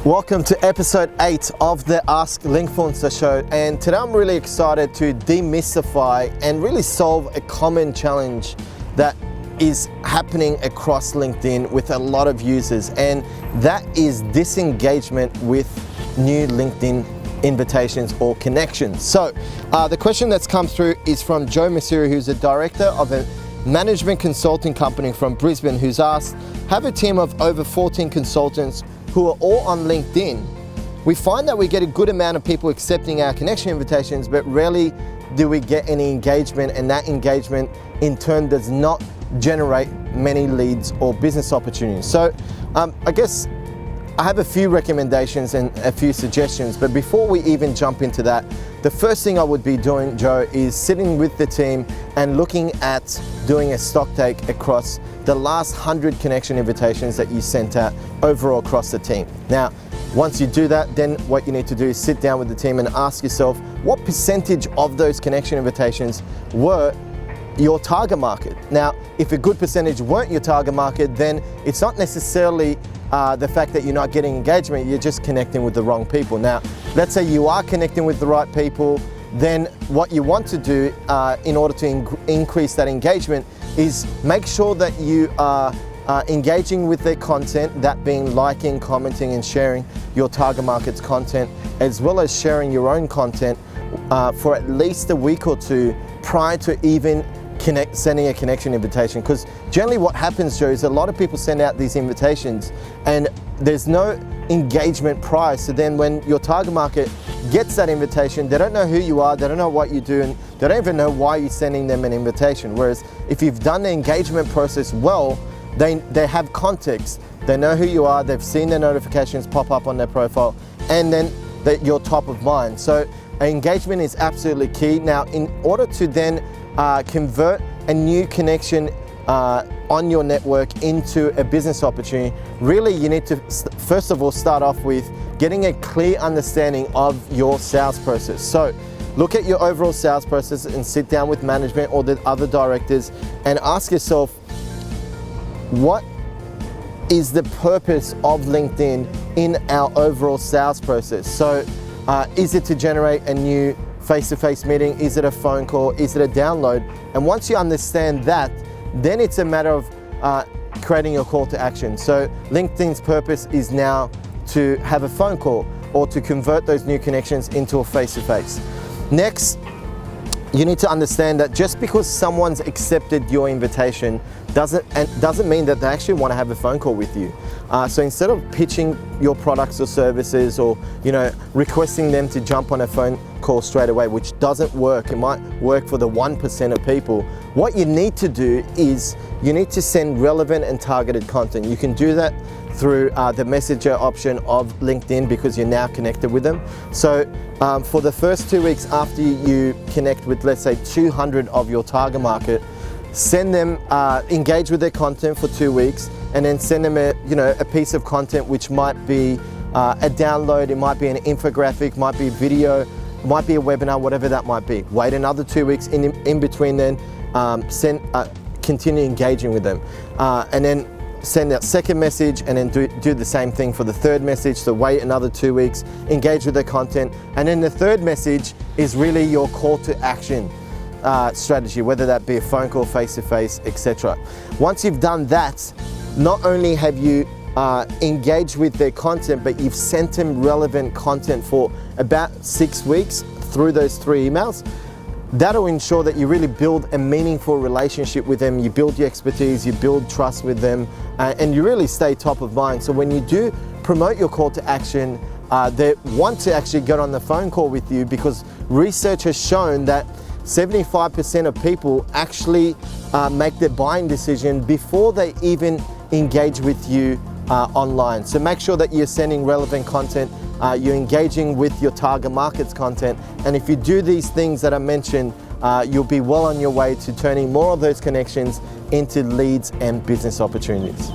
Welcome to episode 8 of the Ask Linkfluencer show, and today I'm really excited to demystify and really solve a common challenge that is happening across LinkedIn with a lot of users, and that is disengagement with new LinkedIn invitations or connections. So the question that's come through is from Joe Masiri, who's a director of a management consulting company from Brisbane, who's asked, have a team of over 14 consultants who are all on LinkedIn. We find that we get a good amount of people accepting our connection invitations, but rarely do we get any engagement, and that engagement in turn does not generate many leads or business opportunities. So I guess I have a few recommendations and a few suggestions, but before we even jump into that, the first thing I would be doing, Joe, is sitting with the team and looking at doing a stock take across the last 100 connection invitations that you sent out overall across the team. Now, once you do that, then what you need to do is sit down with the team and ask yourself, what percentage of those connection invitations were your target market? Now, if a good percentage weren't your target market, then it's not necessarily the fact that you're not getting engagement, you're just connecting with the wrong people. Now, let's say you are connecting with the right people, then what you want to do in order to increase that engagement is make sure that you are engaging with their content, that being liking, commenting and sharing your target market's content, as well as sharing your own content for at least a week or two prior to even sending a connection invitation. Because generally what happens, Joe, is a lot of people send out these invitations and there's no engagement prior. So then when your target market gets that invitation, they don't know who you are, they don't know what you do, and they don't even know why you're sending them an invitation. Whereas if you've done the engagement process well, they have context, they know who you are, they've seen the notifications pop up on their profile, and then you're top of mind. So engagement is absolutely key. Now, in order to then convert a new connection on your network into a business opportunity, really you need to first of all start off with getting a clear understanding of your sales process. So look at your overall sales process and sit down with management or the other directors and ask yourself, what is the purpose of LinkedIn in our overall sales process? So is it to generate a new face-to-face meeting? Is it a phone call? Is it a download? And once you understand that, then it's a matter of creating your call to action. So LinkedIn's purpose is now to have a phone call or to convert those new connections into a face-to-face. Next, you need to understand that just because someone's accepted your invitation doesn't mean that they actually want to have a phone call with you. So instead of pitching your products or services or requesting them to jump on a phone call straight away, which doesn't work, it might work for the 1% of people, what you need to do is you need to send relevant and targeted content. You can do that through the messenger option of LinkedIn because you're now connected with them. So for the first 2 weeks after you connect with, let's say, 200 of your target market, send them, engage with their content for 2 weeks, and then send them a piece of content which might be a download, it might be an infographic, might be video, might be a webinar, whatever that might be. Wait another 2 weeks in between then, continue engaging with them. And then send out second message, and then do the same thing for the third message. So wait another 2 weeks, engage with their content. And then the third message is really your call to action strategy, whether that be a phone call, face-to-face, etc. Once you've done that, not only have you engaged with their content, but you've sent them relevant content for about 6 weeks through those 3 emails. That'll ensure that you really build a meaningful relationship with them, you build your expertise, you build trust with them, and you really stay top of mind. So when you do promote your call to action, they want to actually get on the phone call with you, because research has shown that 75% of people actually make their buying decision before they even engage with you online. So make sure that you're sending relevant content, you're engaging with your target market's content, and if you do these things that I mentioned, you'll be well on your way to turning more of those connections into leads and business opportunities.